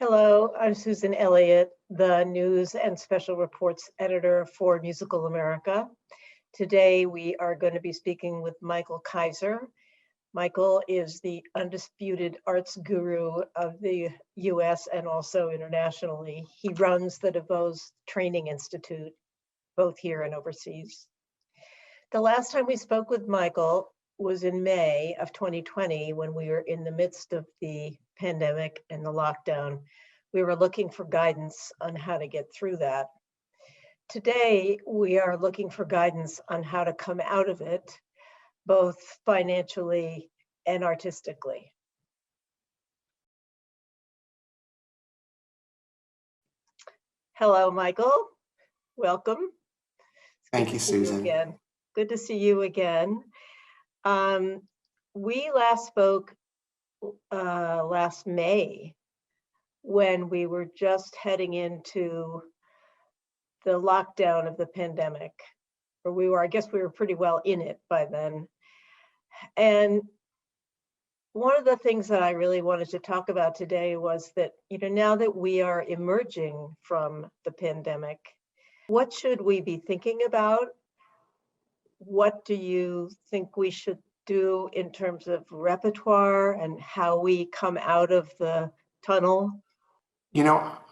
Hello, I'm Susan Elliott, the News and Special Reports Editor for Musical America. Today we are going to be speaking with Michael Kaiser. Michael is the undisputed arts guru of the US and also internationally. He runs the Devos Training Institute, both here and overseas. The last time we spoke with Michael was in May of 2020 when we were in the midst of the pandemic and the lockdown. We were looking for guidance on how to get through that. Today, we are looking for guidance on how to come out of it, both financially and artistically. Hello, Michael. Welcome. Thank you, Susan. Again. Good to see you again. We last spoke last May when we were just heading into the lockdown of the pandemic, or I guess we were pretty well in it by then. And one of the things that I really wanted to talk about today was that, now that we are emerging from the pandemic, what should we be thinking about? What do you think we should do in terms of repertoire and how we come out of the tunnel?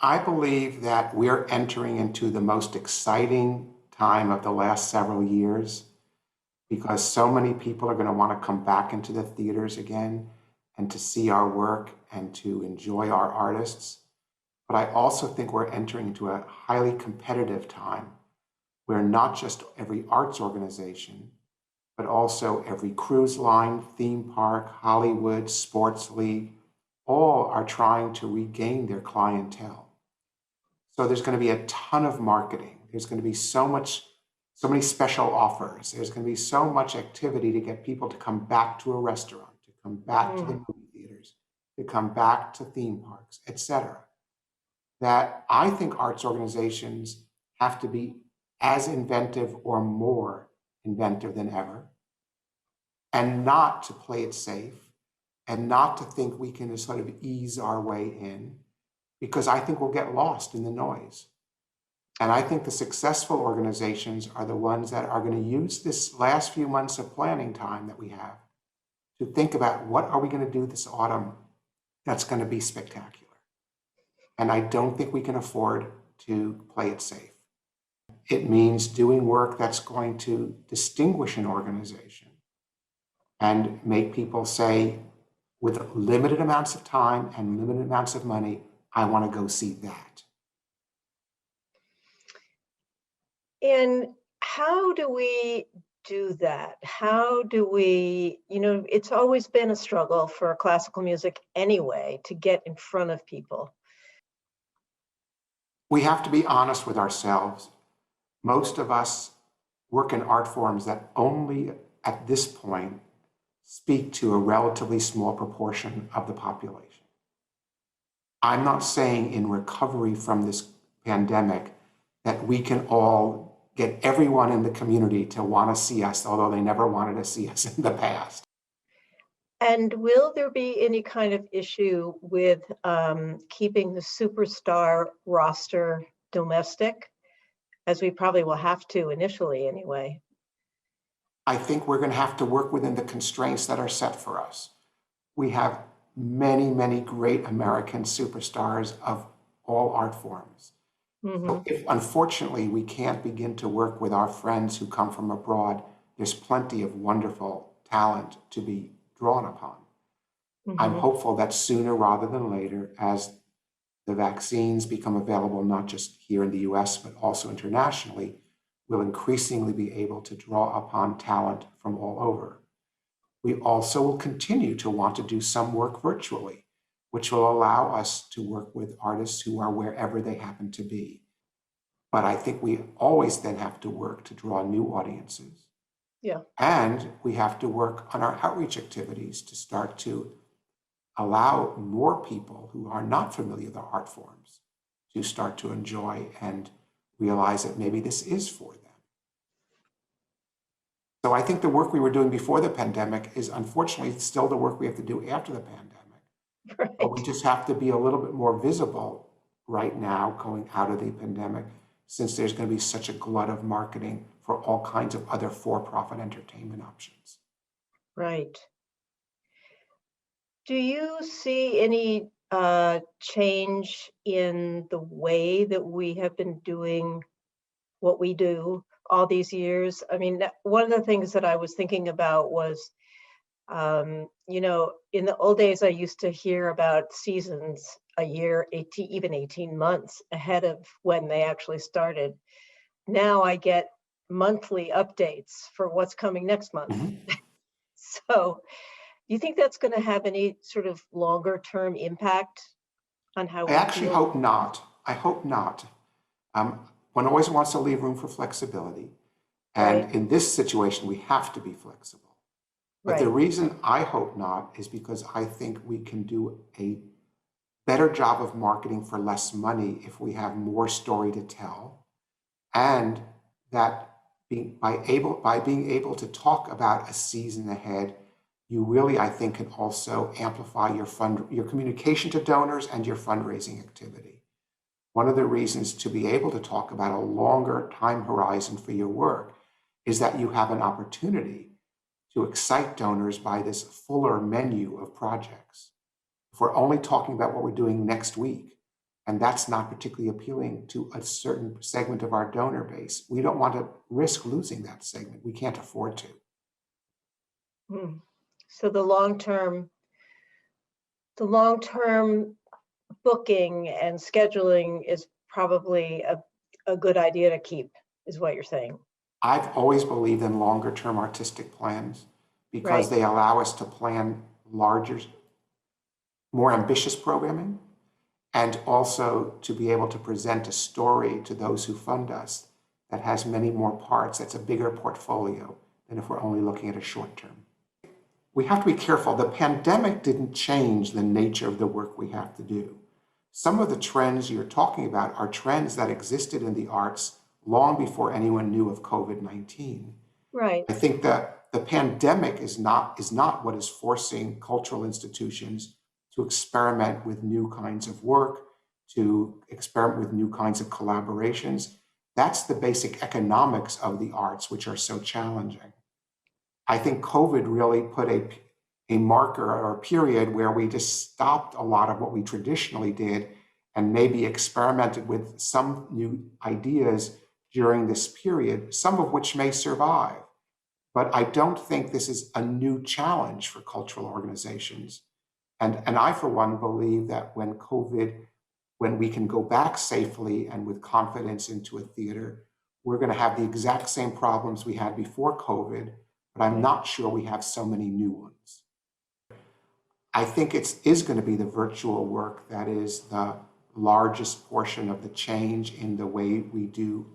I believe that we're entering into the most exciting time of the last several years because so many people are going to want to come back into the theaters again and to see our work and to enjoy our artists. But I also think we're entering into a highly competitive time where not just every arts organization, but also every cruise line, theme park, Hollywood, sports league, all are trying to regain their clientele. So there's going to be a ton of marketing. There's going to be so many special offers. There's going to be so much activity to get people to come back to a restaurant, to come back to the movie theaters, to come back to theme parks, etc. That I think arts organizations have to be as inventive or more inventive than ever, and not to play it safe, and not to think we can sort of ease our way in, because I think we'll get lost in the noise. And I think the successful organizations are the ones that are going to use this last few months of planning time that we have to think about what are we going to do this autumn that's going to be spectacular. And I don't think we can afford to play it safe. It means doing work that's going to distinguish an organization and make people say, with limited amounts of time and limited amounts of money, I want to go see that. And how do we do that? How do we, it's always been a struggle for classical music anyway to get in front of people. We have to be honest with ourselves. Most of us work in art forms that only at this point speak to a relatively small proportion of the population. I'm not saying in recovery from this pandemic that we can all get everyone in the community to want to see us, although they never wanted to see us in the past. And will there be any kind of issue with keeping the superstar roster domestic, as we probably will have to initially anyway? I think we're going to have to work within the constraints that are set for us. We have many, many great American superstars of all art forms. So if, unfortunately, we can't begin to work with our friends who come from abroad, there's plenty of wonderful talent to be drawn upon. I'm hopeful that sooner rather than later, as the vaccines become available, not just here in the US, but also internationally, we'll increasingly be able to draw upon talent from all over. We also will continue to want to do some work virtually, which will allow us to work with artists who are wherever they happen to be. But I think we always then have to work to draw new audiences. Yeah. And we have to work on our outreach activities to start to allow more people who are not familiar with the art forms to start to enjoy and realize that maybe this is for them. So I think the work we were doing before the pandemic is unfortunately still the work we have to do after the pandemic. But we Right. just have to be a little bit more visible right now going out of the pandemic, since there's going to be such a glut of marketing for all kinds of other for-profit entertainment options. Right. Do you see any change in the way that we have been doing what we do all these years? I mean, one of the things that I was thinking about was, in the old days, I used to hear about seasons a year, 18, even 18 months ahead of when they actually started. Now I get monthly updates for what's coming next month. Mhm. So, do you think that's going to have any sort of longer term impact on how I we actually feel? hope not. I hope not. One always wants to leave room for flexibility. Right, And in this situation, we have to be flexible. But the right, reason I hope not is because I think we can do a better job of marketing for less money if we have more story to tell. And that by being able to talk about a season ahead, you really, I think, can also amplify your communication to donors and your fundraising activity. One of the reasons to be able to talk about a longer time horizon for your work is that you have an opportunity to excite donors by this fuller menu of projects. If we're only talking about what we're doing next week, and that's not particularly appealing to a certain segment of our donor base, we don't want to risk losing that segment. We can't afford to. mm. So the long term booking and scheduling is probably a good idea to keep, is what you're saying. I've always believed in longer term artistic plans because Right, they allow us to plan larger, more ambitious programming, and also to be able to present a story to those who fund us that has many more parts. That's a bigger portfolio than if we're only looking at a short term. We have to be careful. The pandemic didn't change the nature of the work we have to do. Some of the trends you're talking about are trends that existed in the arts long before anyone knew of COVID-19. right, I think that the pandemic is not what is forcing cultural institutions to experiment with new kinds of work, to experiment with new kinds of collaborations. That's the basic economics of the arts, which are so challenging. I think COVID really put a marker or a period where we just stopped a lot of what we traditionally did and maybe experimented with some new ideas during this period, some of which may survive. But I don't think this is a new challenge for cultural organizations. And I, for one, believe that when we can go back safely and with confidence into a theater, we're going to have the exact same problems we had before COVID, but I'm right, not sure we have so many new ones. I think it is going to be the virtual work that is the largest portion of the change in the way we do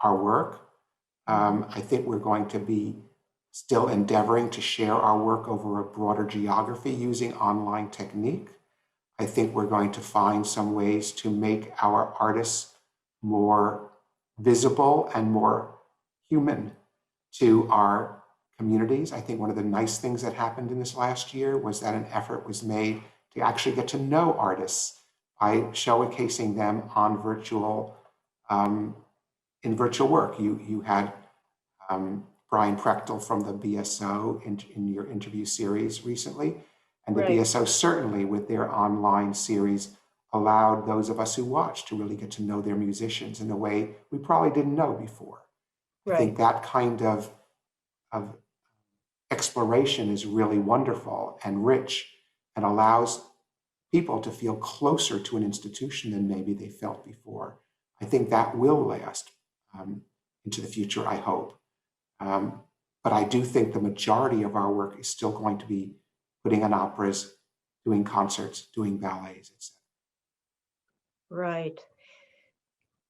our work. mhm, I think we're going to be still endeavoring to share our work over a broader geography using online technique. I think we're going to find some ways to make our artists more visible and more human to our communities. I think one of the nice things that happened in this last year was that an effort was made to actually get to know artists by showcasing them on um, in virtual work. You had Brian Prechtel from the BSO in your interview series recently. And the right, BSO certainly with their online series allowed those of us who watched to really get to know their musicians in a way we probably didn't know before. I right, think that kind of exploration is really wonderful and rich and allows people to feel closer to an institution than maybe they felt before. I think that will last into the future, I hope. Um, but I do think the majority of our work is still going to be putting on operas, doing concerts, doing ballets, etc. right.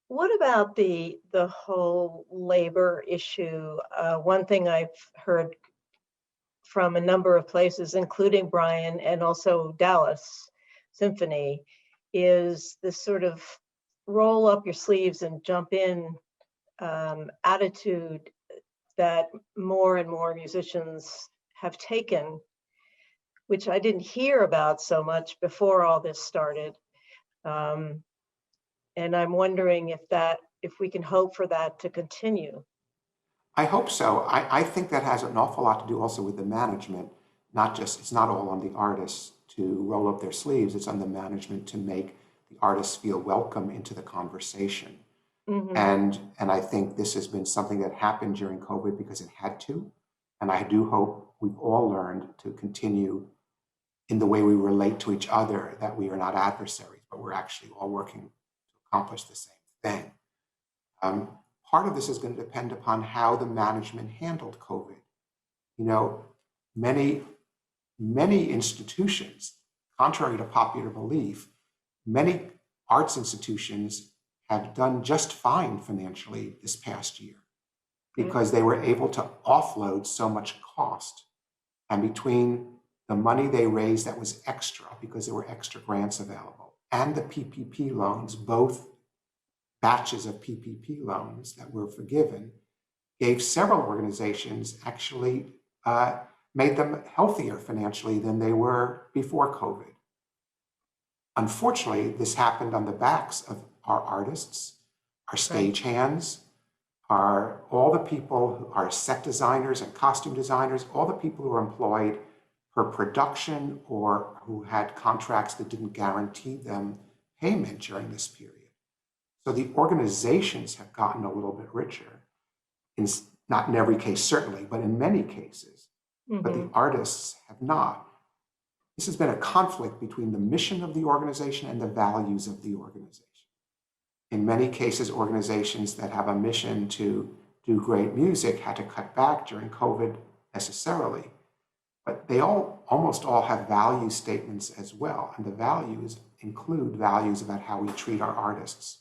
What about the whole labor issue? One thing I've heard from a number of places, including Brian and also Dallas Symphony, is this sort of roll up your sleeves and jump in attitude that more and more musicians have taken. which I didn't hear about so much before all this started. Um, and I'm wondering if we can hope for that to continue. I hope so. I think that has an awful lot to do also with the management, not just, it's not all on the artists to roll up their sleeves, it's on the management to make the artists feel welcome into the conversation. Mhm. And I think this has been something that happened during COVID because it had to. And I do hope we've all learned to continue in the way we relate to each other, that we are not adversaries, but we're actually all working to accomplish the same thing. Um, Part of this is going to depend upon how the management handled COVID. You know, many, many institutions, contrary to popular belief, many arts institutions have done just fine financially this past year because they were able to offload so much cost. And between the money they raised that was extra because there were extra grants available and the PPP loans, both batches of PPP loans that were forgiven, gave several organizations actually made them healthier financially than they were before COVID. Unfortunately, this happened on the backs of our artists, our stagehands, all the people who are set designers and costume designers, all the people who are employed per production or who had contracts that didn't guarantee them payment during this period. So the organizations have gotten a little bit richer, not in every case, certainly, but in many cases. But the artists have not. This has been a conflict between the mission of the organization and the values of the organization. In many cases, organizations that have a mission to do great music had to cut back during COVID necessarily, but they almost all have value statements as well. And the values include values about how we treat our artists.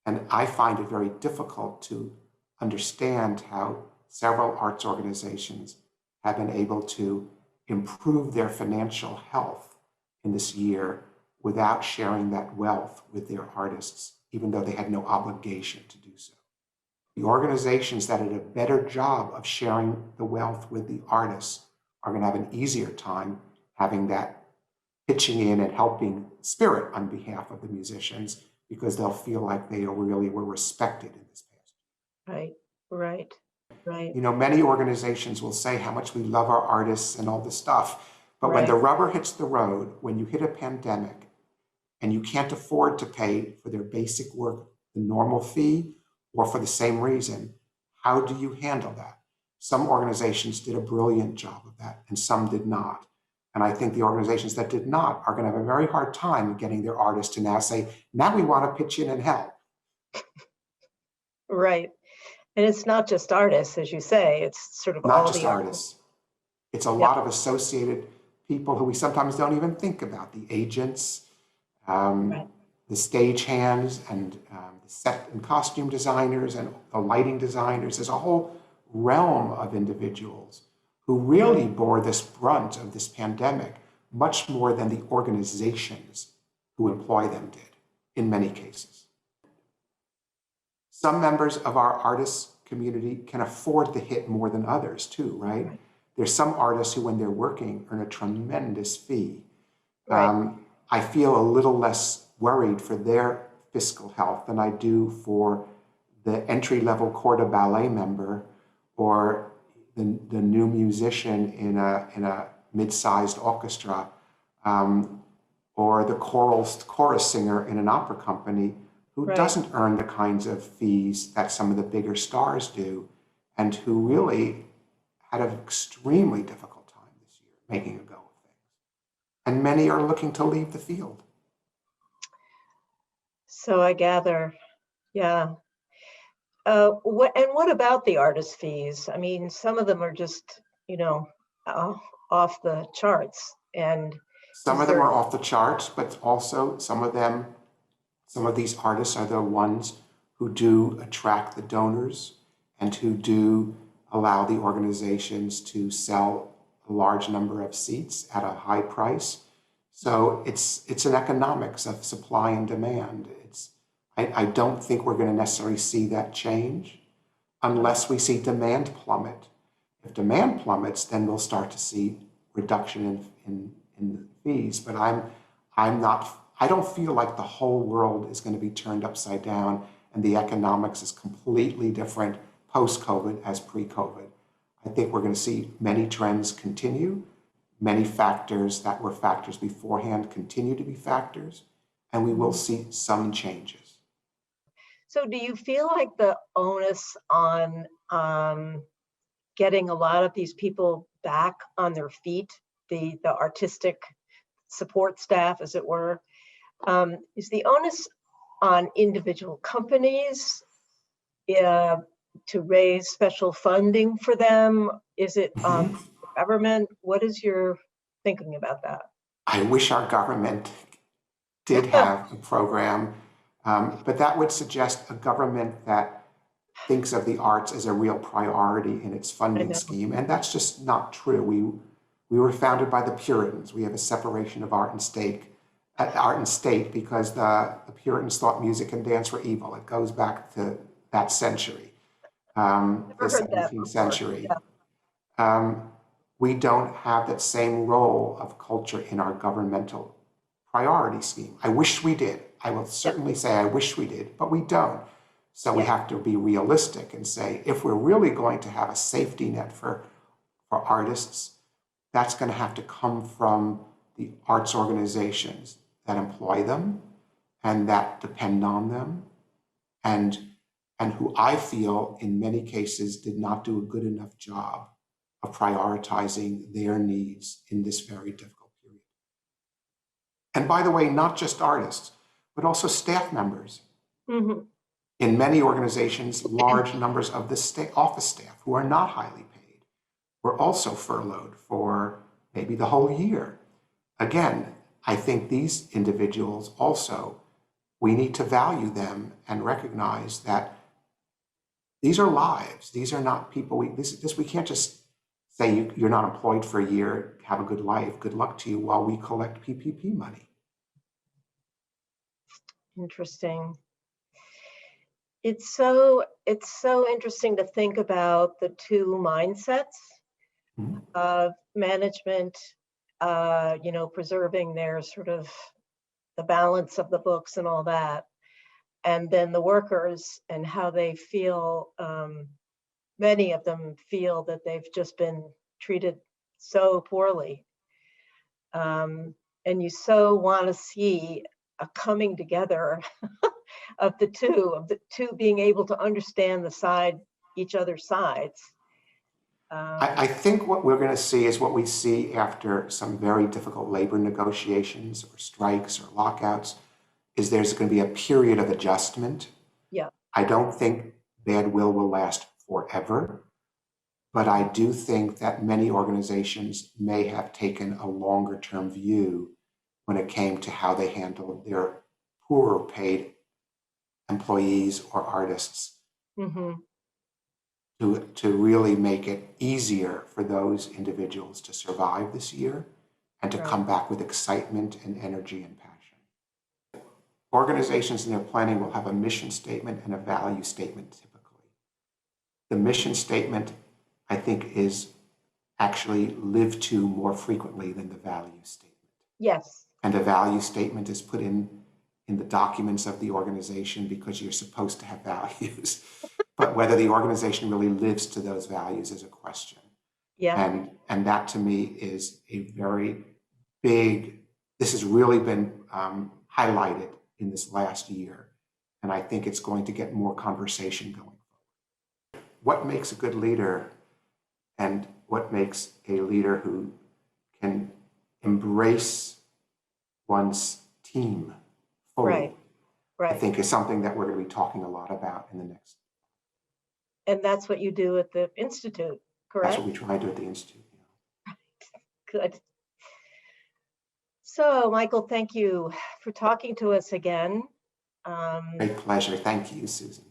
And I find it very difficult to understand how several arts organizations have been able to improve their financial health in this year without sharing that wealth with their artists, even though they had no obligation to do so. The organizations that did a better job of sharing the wealth with the artists are going to have an easier time having that pitching in and helping spirit on behalf of the musicians, because they'll feel like they really were respected in this past year. Right. You know, many organizations will say how much we love our artists and all this stuff, but when the rubber hits the road, when you hit a pandemic and you can't afford to pay for their basic work, the normal fee, or for the same reason, how do you handle that? Some organizations did a brilliant job of that and some did not. And I think the organizations that did not are going to have a very hard time getting their artists to now say, now we want to pitch in and help. Right. And it's not just artists, as you say, it's sort of not all just the artists. It's a lot of associated people who we sometimes don't even think about, the agents, the stagehands, and the set and costume designers, and the lighting designers. There's a whole realm of individuals who really bore this brunt of this pandemic much more than the organizations who employ them did, in many cases. Some members of our artists community can afford the hit more than others too, right? There's some artists who, when they're working, earn a tremendous fee. I feel a little less worried for their fiscal health than I do for the entry-level corps de ballet member or the new musician in a mid-sized orchestra, or the chorus singer in an opera company who doesn't earn the kinds of fees that some of the bigger stars do, and who really had an extremely difficult time this year making a go of things. And many are looking to leave the field. So I gather, what about the artist fees? I mean, some of them are just, off the charts. And some of them are off the charts, but also some of these artists are the ones who do attract the donors and who do allow the organizations to sell a large number of seats at a high price. So it's an economics of supply and demand. I don't think we're going to necessarily see that change unless we see demand plummet. If demand plummets, then we'll start to see reduction in the fees, but I don't feel like the whole world is going to be turned upside down and the economics is completely different post-COVID as pre-COVID. I think we're going to see many trends continue, many factors that were factors beforehand continue to be factors, and we will see some changes. So do you feel like the onus on getting a lot of these people back on their feet, the artistic support staff, as it were, is the onus on individual companies to raise special funding for them? Is it government? What is your thinking about that? I wish our government did have a program, but that would suggest a government that thinks of the arts as a real priority in its funding scheme, and that's just not true. We were founded by the Puritans. We have a separation of art and state because the Puritans thought music and dance were evil. It goes back to that century, the 17th century. Yeah. We don't have that same role of culture in our governmental priority scheme. I wish we did. I will certainly say I wish we did, but we don't. So we have to be realistic and say, if we're really going to have a safety net for artists, that's going to have to come from the arts organizations that employ them and that depend on them, and who I feel in many cases did not do a good enough job of prioritizing their needs in this very difficult period. And by the way, not just artists, but also staff members. Mm-hmm. In many organizations, large numbers of the office staff who are not highly paid were also furloughed for maybe the whole year. Again, I think these individuals also, we need to value them and recognize that these are lives. These are not people, we can't just say you're not employed for a year, have a good life, good luck to you, while we collect PPP money. Interesting. It's so interesting to think about the two mindsets of management, preserving their sort of the balance of the books and all that, and then the workers and how they feel. Many of them feel that they've just been treated so poorly, and you so want to see a coming together of the two being able to understand each other's sides. I think what we're going to see is what we see after some very difficult labor negotiations or strikes or lockouts, is there's going to be a period of adjustment. Yeah. I don't think bad will last forever, but I do think that many organizations may have taken a longer term view when it came to how they handled their poorer paid employees or artists. Mm-hmm. To really make it easier for those individuals to survive this year and to come back with excitement and energy and passion. Organizations in their planning will have a mission statement and a value statement typically. The mission statement, I think, is actually lived to more frequently than the value statement. Yes. And a value statement is put in the documents of the organization because you're supposed to have values. But whether the organization really lives to those values is a question. Yeah. And that to me is a very big, this has really been highlighted in this last year. And I think it's going to get more conversation going forward. What makes a good leader and what makes a leader who can embrace one's team fully, I think is something that we're going to be talking a lot about in the next. And that's what you do at the Institute, correct? That's what we try to do at the Institute. Yeah. Good. So, Michael, thank you for talking to us again. Great pleasure. Thank you, Susan.